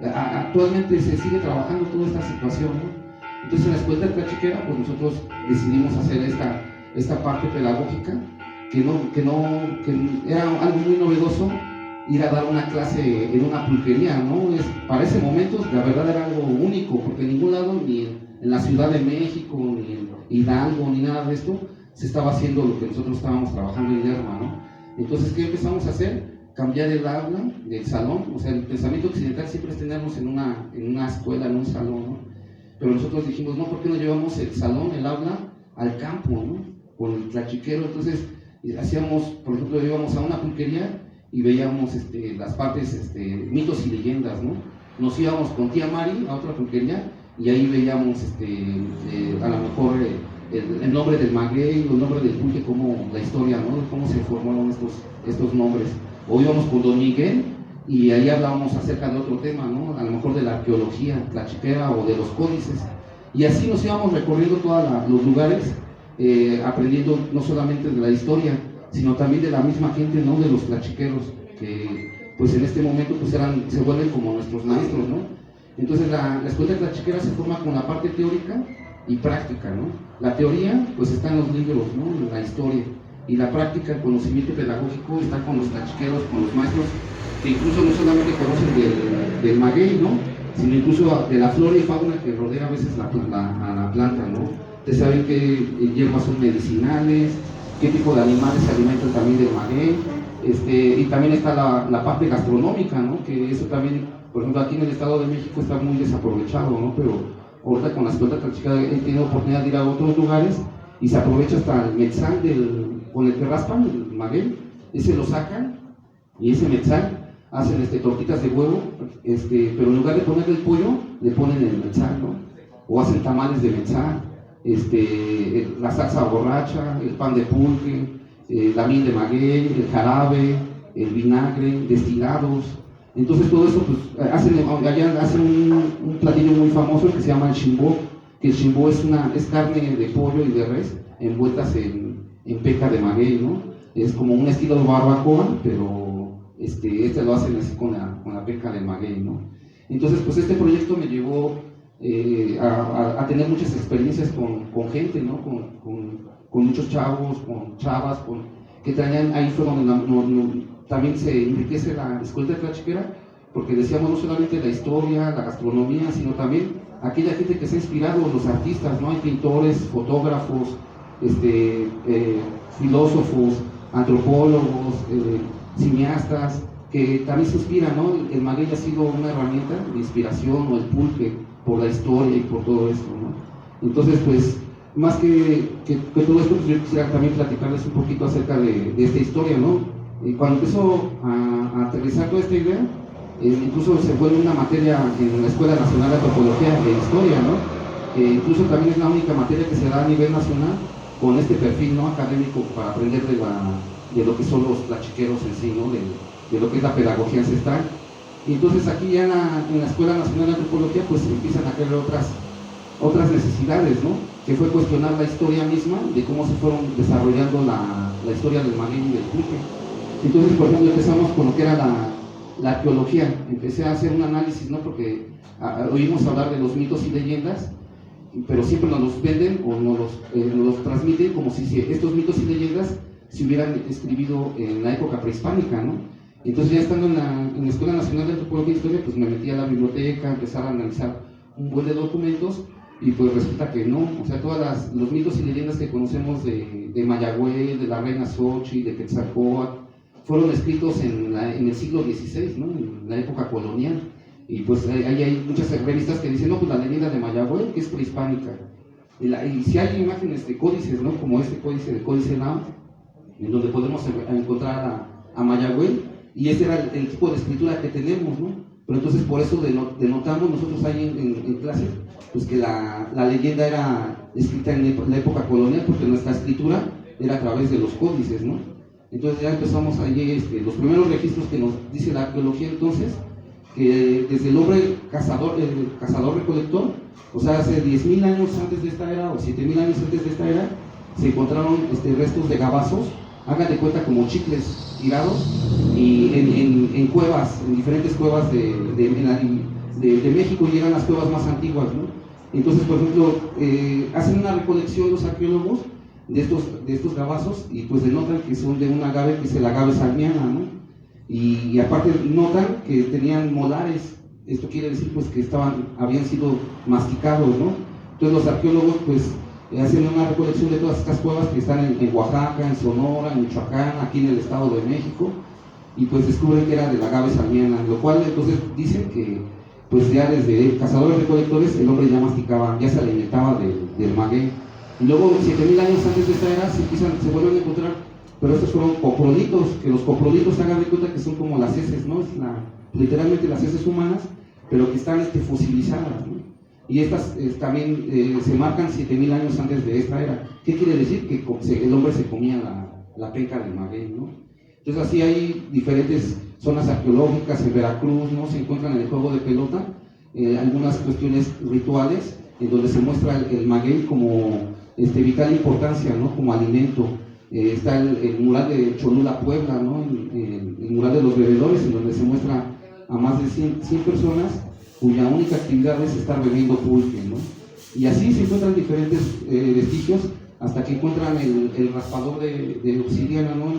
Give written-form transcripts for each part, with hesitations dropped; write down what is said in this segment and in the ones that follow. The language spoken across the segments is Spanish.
Actualmente se sigue trabajando toda esta situación, ¿no? Entonces en la escuela de Tlachiquera, pues nosotros decidimos hacer esta parte pedagógica, que era algo muy novedoso, ir a dar una clase en una pulquería, ¿no? Para ese momento, la verdad, era algo único, porque en ningún lado, ni en la Ciudad de México, ni en Hidalgo, ni nada de esto, se estaba haciendo lo que nosotros estábamos trabajando en Lerma, ¿no? Entonces, ¿qué empezamos a hacer? Cambiar el aula del salón. O sea, el pensamiento occidental siempre es tenernos en una escuela, en un salón, ¿no? Pero nosotros dijimos, no, ¿por qué no llevamos el salón, el aula, al campo, ¿no? Con el tlachiquero. Entonces, hacíamos, por ejemplo, íbamos a una pulquería y veíamos las partes, mitos y leyendas, ¿no? Nos íbamos con tía Mari a otra pulquería y ahí veíamos, a lo mejor, el nombre del maguey o el nombre del pulque, como la historia, ¿no? De cómo se formaron estos nombres. O íbamos con don Miguel y ahí hablábamos acerca de otro tema, ¿no? A lo mejor de la arqueología tlachiquera o de los códices. Y así nos íbamos recorriendo todos los lugares, aprendiendo no solamente de la historia, sino también de la misma gente, ¿no? De los tlachiqueros, que pues en este momento pues se vuelven como nuestros maestros, ¿no? Entonces la escuela de tlachiquera se forma con la parte teórica y práctica, ¿no? La teoría pues está en los libros, ¿no? En la historia, y la práctica, el conocimiento pedagógico está con los tlachiqueros, con los maestros, que incluso no solamente conocen del maguey, ¿no? Sino incluso de la flora y fauna que rodea a veces a la planta, ¿no? Ustedes saben qué hierbas son medicinales, qué tipo de animales se alimentan también del maguey, y también está la parte gastronómica, ¿no? Que eso también, por ejemplo, aquí en el Estado de México está muy desaprovechado, ¿no? Pero ahorita con la escuela tlachiquera he tenido oportunidad de ir a otros lugares y se aprovecha hasta el metzal con el que raspan el maguey, ese lo sacan y ese metzal hacen tortitas de huevo, pero en lugar de ponerle el pollo, le ponen el metzal, ¿no? O hacen tamales de metzal, la salsa borracha, el pan de pulque, la miel de maguey, el jarabe, el vinagre, destilados. Entonces todo eso, pues, allá hacen un platillo muy famoso que se llama el chimbó, que el chimbó es carne de pollo y de res envueltas en peca de maguey, ¿no? Es como un estilo de barbacoa, pero lo hacen así con la peca de maguey, ¿no? Entonces, pues este proyecto me llevó a tener muchas experiencias con gente, ¿no? Con muchos chavos, con chavas, que traían, ahí fue donde también se enriquece la escuela de tlachiquera, porque decíamos no solamente la historia, la gastronomía, sino también aquella gente que se ha inspirado, los artistas, ¿no? Hay pintores, fotógrafos, filósofos, antropólogos, cineastas, que también se inspiran, ¿no? El maguey ha sido una herramienta de inspiración, o el pulque, por la historia y por todo esto, ¿no? Entonces, pues, más que todo esto, pues yo quisiera también platicarles un poquito acerca de esta historia, ¿no? Y cuando empezó a aterrizar toda esta idea, incluso se vuelve una materia en la Escuela Nacional de Antropología e Historia, ¿no? Incluso también es la única materia que se da a nivel nacional con este perfil, ¿no? Académico, para aprender de lo que son los tlachiqueros en sí, ¿no? De lo que es la pedagogía ancestral. Y entonces aquí ya en la Escuela Nacional de Antropología pues empiezan a crear otras necesidades, ¿no? Que fue cuestionar la historia misma, de cómo se fueron desarrollando la historia del maguey y del pulque. Entonces, por ejemplo, empezamos con lo que era la arqueología. Empecé a hacer un análisis, ¿no? Porque oímos hablar de los mitos y leyendas, pero siempre nos los venden o nos los transmiten como si estos mitos y leyendas se hubieran escrito en la época prehispánica, ¿no? Entonces, ya estando en la Escuela Nacional de Antropología e Historia, pues me metí a la biblioteca, empezar a analizar un buen de documentos, y pues resulta que no. O sea, todos los mitos y leyendas que conocemos de Mayagüez, de la reina Xochitl, de Quetzalcóatl, fueron escritos en el siglo XVI, ¿no? En la época colonial. Y pues ahí hay muchas revistas que dicen, no, pues la leyenda de Mayagüez, que es prehispánica. Y si hay imágenes de códices, ¿no? Como este códice, el Códice Náhuatl, en donde podemos encontrar a Mayagüez, y ese era el tipo de escritura que tenemos, ¿no? Pero entonces por eso denotamos nosotros ahí en clase, pues que la leyenda era escrita en la época colonial, porque nuestra escritura era a través de los códices, ¿no? Entonces ya empezamos ahí, los primeros registros que nos dice la arqueología entonces, que desde el hombre cazador-recolector, o sea, hace 10.000 años antes de esta era, o 7.000 años antes de esta era, se encontraron restos de gabazos, hagan de cuenta como chicles tirados, y en cuevas, en diferentes cuevas de México y eran las cuevas más antiguas, ¿no? Entonces, por ejemplo, hacen una recolección los arqueólogos de estos gabazos y pues denotan que son de un agave que es el agave salmiana, ¿no? Y aparte notan que tenían molares, esto quiere decir pues que habían sido masticados, ¿no? Entonces los arqueólogos pues hacen una recolección de todas estas cuevas que están en Oaxaca, en Sonora, en Michoacán, aquí en el Estado de México, y pues descubren que era del agave salmiana, lo cual entonces dicen que pues ya desde cazadores recolectores el hombre ya masticaba, ya se alimentaba del maguey. Y luego 7000 años antes de esta era se vuelven a encontrar, pero estos fueron coprolitos, que los coprolitos hagan de cuenta que son como las heces, ¿no? Literalmente las heces humanas, pero que están fosilizadas, ¿no? Y estas también se marcan 7000 años antes de esta era. ¿Qué quiere decir? Que el hombre se comía la penca del maguey, ¿no? Entonces así hay diferentes zonas arqueológicas en Veracruz, ¿no? Se encuentran en el juego de pelota algunas cuestiones rituales en donde se muestra el maguey como vital importancia, ¿no? Como alimento. Está el mural de Cholula, Puebla, ¿no? El mural de los bebedores, en donde se muestra a más de 100 personas cuya única actividad es estar bebiendo pulque, ¿no? Y así se encuentran diferentes vestigios hasta que encuentran el raspador de obsidiana, ¿no?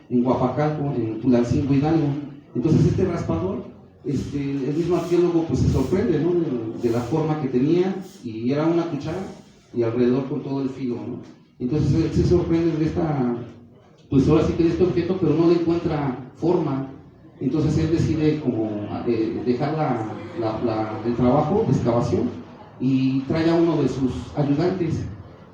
En Guapacalco, en Tulancingo, Hidalgo. Entonces este raspador, el mismo arqueólogo pues se sorprende, ¿no? de la forma que tenía, y era una cuchara y alrededor con todo el filo, ¿no? Entonces él se sorprende de pues ahora sí que de este objeto, pero no le encuentra forma. Entonces él decide como dejar el trabajo de excavación y trae a uno de sus ayudantes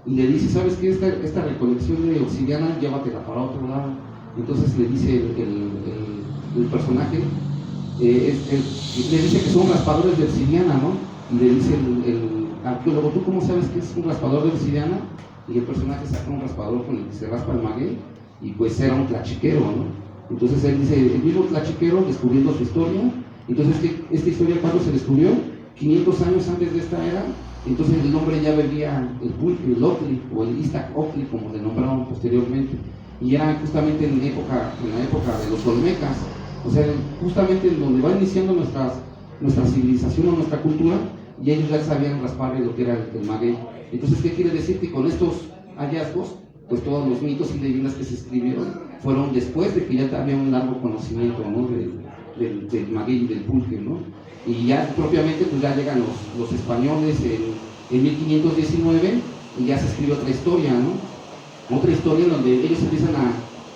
y le dice, ¿sabes qué? Esta recolección de obsidiana, llévatela para otro lado. Entonces le dice el personaje, le dice que son raspadores de obsidiana, ¿no? Y le dice el arqueólogo, ¿tú cómo sabes que es un raspador de obsidiana? Y el personaje saca un raspador con el que se raspa el maguey, y pues era un tlachiquero, ¿no? Entonces él dice, el mismo tlachiquero descubriendo su historia. Entonces esta historia, cuando se descubrió, 500 años antes de esta era, entonces el hombre ya bebía el pulque, el ocli, o el Iztac ocli, como le nombraron posteriormente, y era justamente en la época de los olmecas, o sea, justamente en donde va iniciando nuestra civilización o nuestra cultura, y ellos ya sabían raspar lo que era el maguey. Entonces, ¿qué quiere decir? Que con estos hallazgos, pues todos los mitos y leyendas que se escribieron fueron después de que ya había un largo conocimiento, ¿no? del maguey y del pulque, ¿no? Y ya propiamente pues ya llegan los españoles en 1519 y ya se escribe otra historia, ¿no? Otra historia en donde ellos empiezan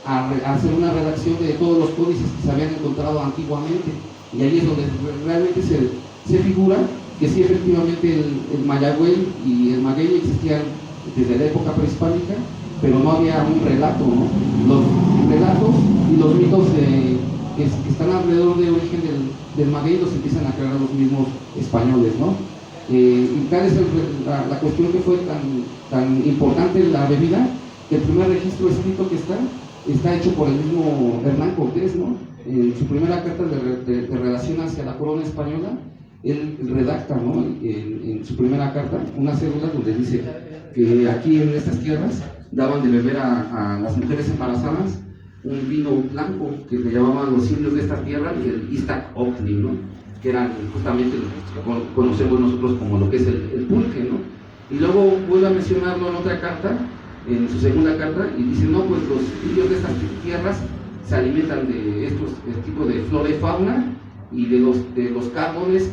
a hacer una redacción de todos los códices que se habían encontrado antiguamente, y ahí es donde realmente se figura que sí, efectivamente el mayagüey y el maguey existían desde la época prehispánica, pero no había un relato, ¿no? Los relatos y los mitos que están alrededor del origen del maguey los empiezan a crear los mismos españoles, ¿no? Y tal es la cuestión que fue tan importante la bebida, que el primer registro escrito que está hecho por el mismo Hernán Cortés, ¿no? En su primera carta de relación hacia la corona española, él redacta, ¿no? en su primera carta una cédula donde dice que aquí en estas tierras daban de beber a las mujeres embarazadas un vino blanco que le llamaban los indios de esta tierra el Iztac ocli, ¿no? Que era justamente lo que conocemos nosotros como lo que es el pulque, ¿no? Y luego vuelve a mencionarlo en otra carta, en su segunda carta, y dice, no, pues los indios de estas tierras se alimentan de estos tipos de flora y fauna, y de los cárbones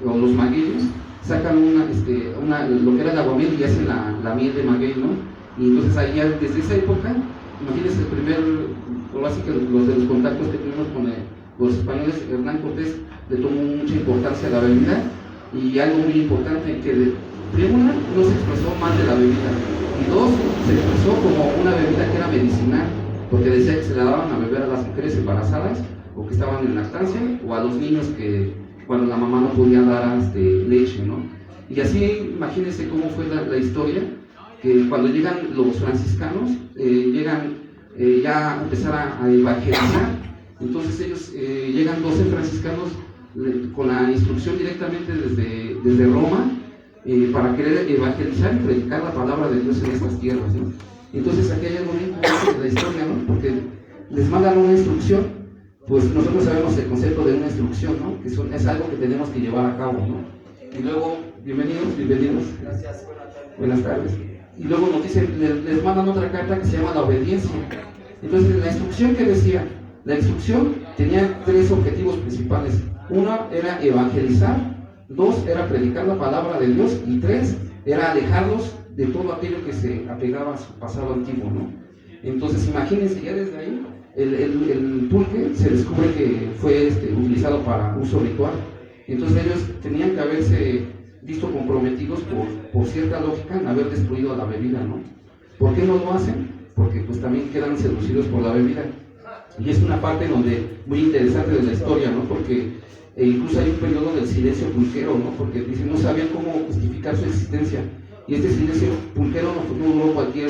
o los magueyes sacan lo que era el aguamiel y hacen la miel de maguey, ¿no? Y entonces ahí ya desde esa época, imagínense así que los de los contactos que tuvimos con los españoles, Hernán Cortés le tomó mucha importancia a la bebida, y algo muy importante, que de una no se expresó mal de la bebida, y dos, se expresó como una bebida que era medicinal, porque decía que se la daban a beber a las mujeres embarazadas o que estaban en lactancia, o a los niños que cuando la mamá no podía dar leche, ¿no? Y así imagínense cómo fue la historia, que cuando llegan los franciscanos, llegan ya a empezar a evangelizar. Entonces ellos llegan 12 franciscanos con la instrucción directamente desde Roma, para querer evangelizar y predicar la palabra de Dios en estas tierras, ¿no? Entonces aquí hay algo muy importante de la historia, ¿no? Porque les mandan una instrucción pues nosotros sabemos el concepto de una instrucción, ¿no? Que es algo que tenemos que llevar a cabo, ¿no? Y luego, bienvenidos. Gracias, buenas tardes. Y luego nos dicen, les mandan otra carta que se llama la obediencia. Entonces, la instrucción que decía, la instrucción tenía 3 objetivos principales. Una era evangelizar, 2 era predicar la palabra de Dios, y 3 era alejarlos de todo aquello que se apegaba a su pasado antiguo, ¿no? Entonces, imagínense, ya desde ahí, el pulque se descubre que fue utilizado para uso ritual. Entonces ellos tenían que haberse visto comprometidos por cierta lógica en haber destruido la bebida, ¿no? ¿Por qué no lo hacen? Porque pues también quedan seducidos por la bebida. Y es una parte muy interesante de la historia, ¿no? Porque incluso hay un periodo del silencio pulquero, ¿no? Porque dicen, no sabían cómo justificar su existencia. Y este silencio pulquero no duró cualquier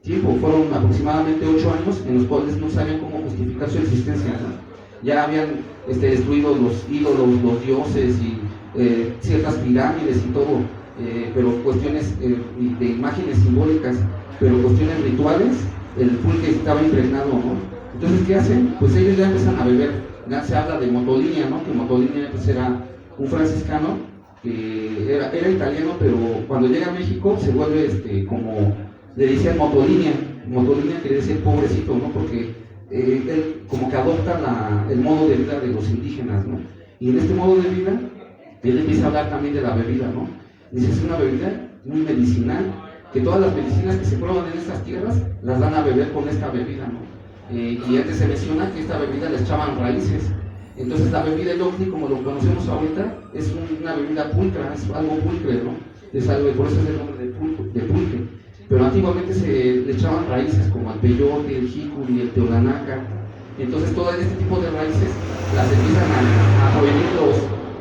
tiempo, fueron aproximadamente 8 años en los cuales no sabían cómo justificar su existencia, ¿no? Ya habían destruido los ídolos, los dioses y ciertas pirámides y todo, pero cuestiones de imágenes simbólicas, pero cuestiones rituales, el pulque estaba impregnado, ¿no? Entonces, ¿qué hacen? Pues ellos ya empiezan a beber. Ya se habla de Motolinia, ¿no? Que Motolinia pues, era un franciscano que era italiano, pero cuando llega a México se vuelve como le decían Motolinia. Motolinia quiere decir pobrecito, ¿no? Porque él como que adopta el modo de vida de los indígenas, ¿no? Y en este modo de vida él empieza a hablar también de la bebida, ¿no? Dice, es una bebida muy medicinal, que todas las medicinas que se prueban en estas tierras las dan a beber con esta bebida, ¿no? Y antes se menciona que esta bebida le echaban raíces. Entonces la bebida elocni, como lo conocemos ahorita, es una bebida pulcra, es algo pulcre, ¿no? Es algo, por eso es el nombre de pulque. Pero antiguamente se le echaban raíces como el peyote, el jicuri, el teolanaca. Entonces todo este tipo de raíces las empiezan a provenir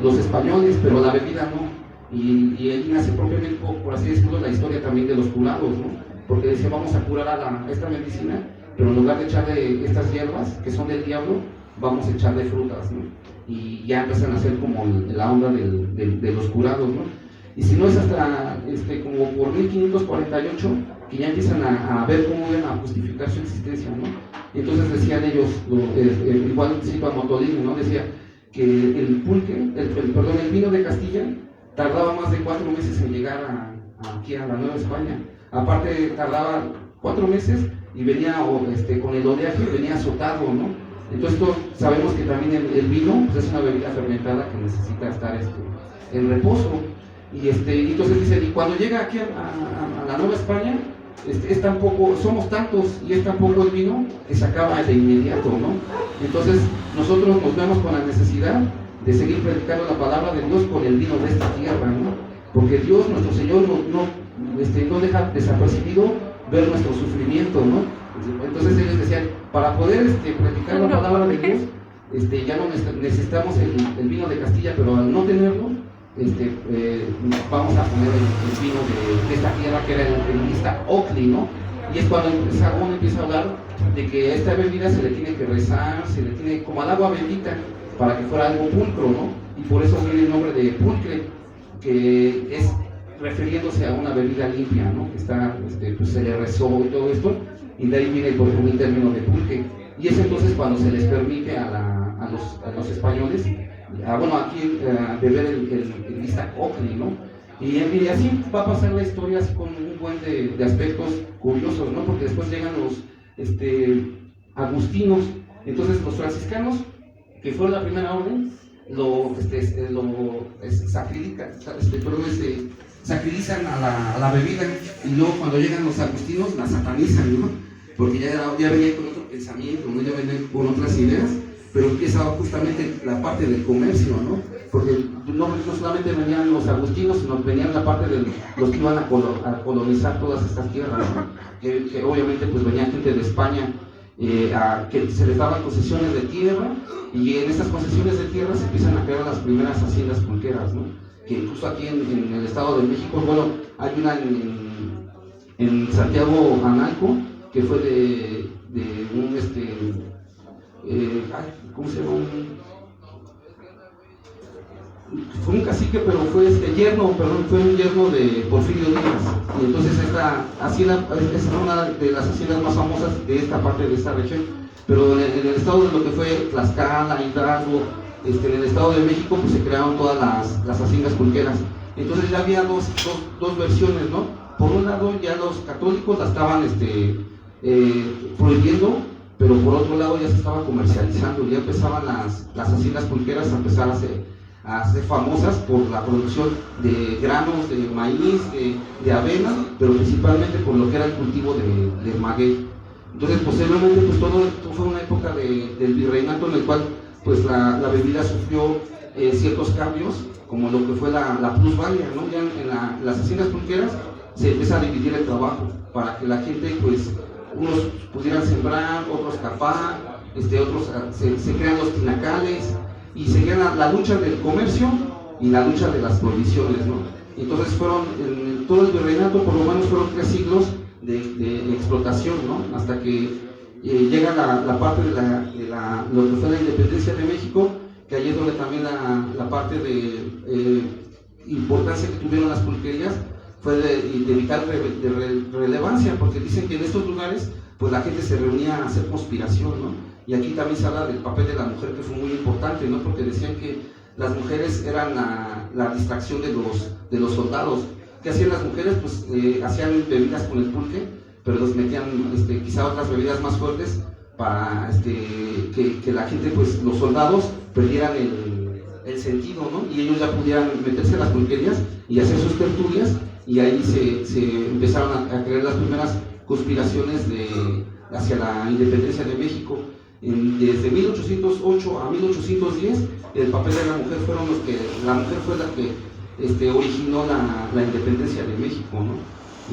los españoles, pero la bebida no. Y ahí nace propiamente, por así decirlo, la historia también de los curados, ¿no? Porque decían, vamos a curar a esta medicina, pero en lugar de echarle estas hierbas que son del diablo, vamos a echarle frutas, ¿no? Y ya empiezan a hacer como la onda de los curados, ¿no? Y si no es hasta como por 1548 que ya empiezan a ver cómo van a justificar su existencia, ¿no? Entonces decían ellos, igual cito a Motolini, ¿no? Decía que el pulque, el vino de Castilla tardaba más de 4 meses en llegar aquí a la Nueva España. Aparte tardaba 4 meses y venía con el oleaje, venía azotado, ¿no? Entonces sabemos que también el vino pues, es una bebida fermentada que necesita estar en reposo. Y entonces dice, y cuando llega aquí a la Nueva España, es tan poco, somos tantos y es tan poco el vino que se acaba de inmediato, ¿no? Entonces nosotros nos vemos con la necesidad de seguir predicando la palabra de Dios con el vino de esta tierra, ¿no? Porque Dios, nuestro Señor, no deja desapercibido ver nuestro sufrimiento, ¿no? Entonces ellos decían, para poder predicar la palabra de Dios, ya no necesitamos el vino de Castilla, pero al no tenerlo, vamos a poner el vino de esta tierra que era el Iztacocli, ¿no? Y es cuando Sagún empieza a hablar de que a esta bebida se le tiene que rezar, se le tiene como al agua bendita para que fuera algo pulcro, ¿no? Y por eso viene el nombre de pulcre, que es refiriéndose a una bebida limpia, ¿no? Que está, pues se le rezó y todo esto, y de ahí viene por ejemplo el término de pulque. Y es entonces cuando se les permite a los españoles, aquí beber el Iztacocli, ¿no? Y así va a pasar la historia así con un buen de aspectos curiosos, ¿no? Porque después llegan los agustinos. Entonces los franciscanos, que fueron la primera orden, sacrilizan a la bebida, y luego cuando llegan los agustinos la satanizan, ¿no? Porque ya venían con otro pensamiento, ¿no? Ya venían con otras ideas, pero empieza justamente la parte del comercio, ¿no? Porque no solamente venían los agustinos, sino venían la parte de los que iban a colonizar todas estas tierras, ¿no? que obviamente pues venía gente de España, que se les daban concesiones de tierra, y en estas concesiones de tierra se empiezan a crear las primeras haciendas pulqueras, ¿no? Que incluso aquí en el Estado de México, hay una en Santiago Analco, que fue de un ¿cómo se llama? Fue un cacique, pero fue fue un yerno de Porfirio Díaz. Y entonces esta hacienda es una de las haciendas más famosas de esta parte de esta región. pero en el estado de lo que fue Tlaxcala, Hidalgo, en el estado de México, pues se crearon todas las haciendas pulqueras. Entonces ya había dos versiones, ¿no? Por un lado ya los católicos la estaban prohibiendo, pero por otro lado ya se estaba comercializando, ya empezaban las haciendas pulqueras a empezar a ser famosas por la producción de granos, de maíz, de avena, pero principalmente por lo que era el cultivo del maguey. Entonces posteriormente pues todo fue una época del virreinato en el cual pues la bebida sufrió ciertos cambios, como lo que fue la plusvalia, ¿no? Ya en las haciendas pulqueras se empieza a dividir el trabajo para que la gente, pues, unos pudieran sembrar, otros capar, otros se crean los tinacales y seguían la lucha del comercio y la lucha de las provisiones, ¿no? Entonces fueron, en todo el virreinato por lo menos fueron 3 siglos de explotación, ¿no? Hasta que llega la parte de lo que fue la independencia de México, que ahí es donde también la parte de importancia que tuvieron las pulquerías fue de vital relevancia, porque dicen que en estos lugares pues la gente se reunía a hacer conspiración, ¿no? Y aquí también se habla del papel de la mujer, que fue muy importante, ¿no? Porque decían que las mujeres eran la distracción de los soldados. ¿Qué hacían las mujeres? Pues hacían bebidas con el pulque, pero los metían quizá otras bebidas más fuertes para que la gente, pues los soldados perdieran el sentido, ¿no? Y ellos ya pudieran meterse en las pulquerías y hacer sus tertulias, y ahí se empezaron a crear las primeras conspiraciones hacia la independencia de México. Desde 1808 a 1810 el papel de la mujer la mujer fue la que originó la independencia de México, ¿no?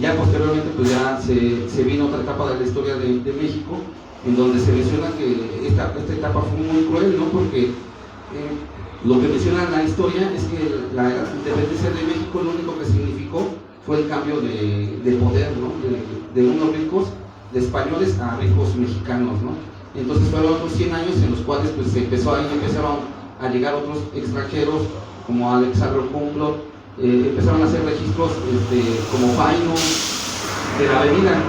Ya posteriormente pues ya se vino otra etapa de la historia de México, en donde se menciona que esta etapa fue muy cruel, ¿no? Porque lo que menciona la historia es que la independencia de México lo único que significó fue el cambio de poder, ¿no? De unos ricos, de españoles, a ricos mexicanos, ¿no? Entonces fueron otros 100 años en los cuales pues empezaron a llegar otros extranjeros como Alexander Humboldt, empezaron a hacer registros como Faino de la bebida,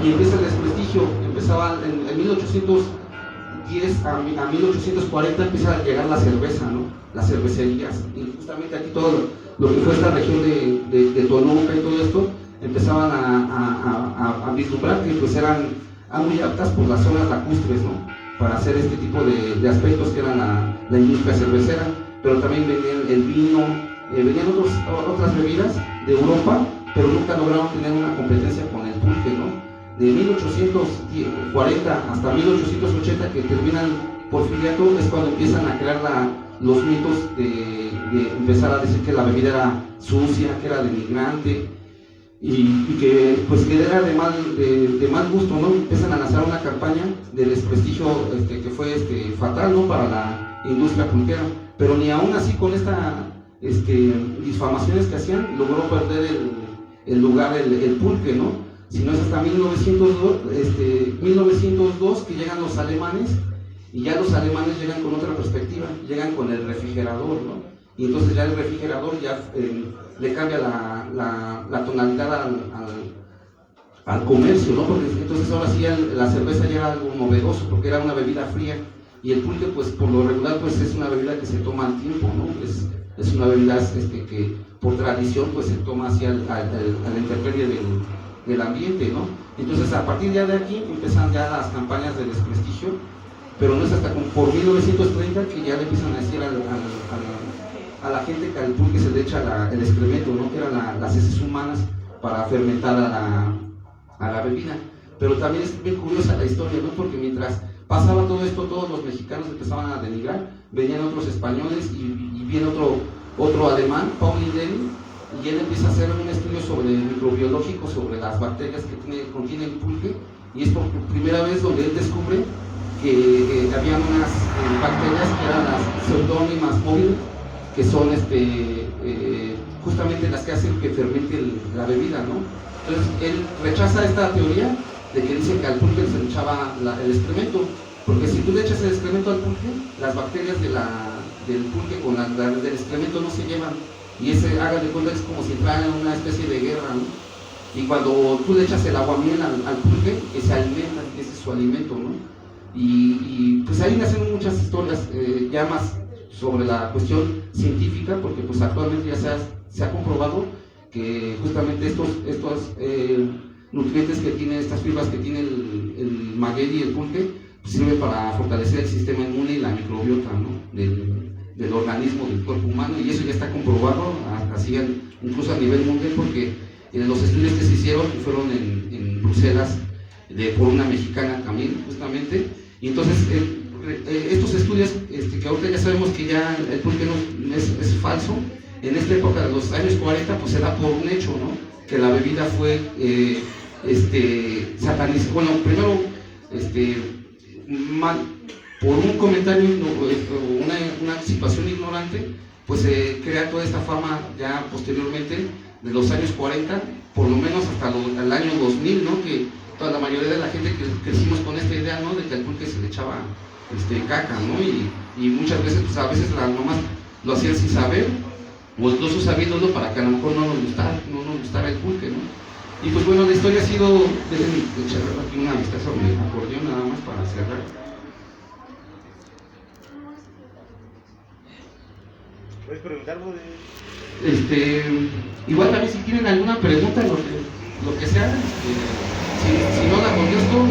y empieza el desprestigio. Empezaba en 1810 a 1840 empieza a llegar la cerveza, ¿no? Las cervecerías, y justamente aquí todo lo que fue esta región de Toluca y todo esto empezaban a vislumbrar que pues eran muy aptas por las zonas lacustres, ¿no? Para hacer este tipo de aspectos que eran la industria cervecera, pero también vendían el vino, venían otras bebidas de Europa, pero nunca lograron tener una competencia con el pulque, ¿no? De 1840 hasta 1880, que termina el Porfiriato, es cuando empiezan a crear los mitos de empezar a decir que la bebida era sucia, que era denigrante, y que pues que era de mal gusto, ¿no? Empiezan a lanzar una campaña de desprestigio que fue fatal, ¿no? Para la industria pulquera, pero ni aún así con estas difamaciones que hacían logró perder el lugar el pulque, ¿no? Sino es hasta 1902 que llegan los alemanes, y ya los alemanes llegan con otra perspectiva, llegan con el refrigerador, ¿no? Y entonces ya el refrigerador ya le cambia la tonalidad al comercio, ¿no? Porque entonces ahora sí la cerveza ya era algo novedoso, porque era una bebida fría, y el pulque pues por lo regular pues es una bebida que se toma al tiempo, ¿no? Es una bebida que por tradición pues se toma hacia a la intemperie del ambiente, ¿no? Entonces a partir ya de aquí empiezan ya las campañas de desprestigio, pero no es hasta por 1930 que ya le empiezan a decir a la gente que al pulque se le echa el excremento, ¿no? Que eran las heces humanas para fermentar a la bebida. Pero también es bien curiosa la historia, ¿no? Porque mientras pasaba todo esto, todos los mexicanos empezaban a denigrar, venían otros españoles y viene otro alemán, Paul Lindelli, y él empieza a hacer un estudio microbiológico sobre las bacterias que contiene el pulque, y es por primera vez donde él descubre que había unas bacterias que eran las Pseudomonas móviles, que son justamente las que hacen que fermente la bebida, ¿no? Entonces él rechaza esta teoría de que dicen que al pulque se le echaba el excremento, porque si tú le echas el excremento al pulque, las bacterias del pulque con del excremento no se llevan, y haga de cuenta, es como si entrara en una especie de guerra, ¿no? Y cuando tú le echas el aguamiel al pulque, que se alimenta, que ese es su alimento, ¿no? y pues ahí nacen muchas historias ya más sobre la cuestión científica, porque pues actualmente ya se ha comprobado que justamente estos nutrientes que tiene, estas fibras que tiene el maguey y el pulque, pues sirve para fortalecer el sistema inmune y la microbiota, ¿no? del organismo, del cuerpo humano, y eso ya está comprobado, así incluso a nivel mundial, porque los estudios que se hicieron fueron en Bruselas, por una mexicana también, justamente, y entonces estos estudios, que ahorita ya sabemos que ya el pulque no es falso, en esta época de los años 40, pues se da por un hecho, ¿no? Que la bebida fue satanizada, bueno, primero, mal, por un comentario, una situación ignorante, pues se crea toda esta fama ya posteriormente, de los años 40, por lo menos hasta el año 2000, ¿no? Que toda la mayoría de la gente que crecimos con esta idea, ¿no? De que al pulque se le echaba caca, ¿no? Y muchas veces, pues a veces las mamás lo hacían sin saber, o incluso sabiéndolo para que a lo mejor no nos gustara el pulque, ¿no? Y pues bueno, la historia ha sido, déjenme echar aquí una vista sobre el acordeón nada más para cerrar. ¿Puedes preguntar algo Igual también si tienen alguna pregunta, lo que sea, si no la contesto,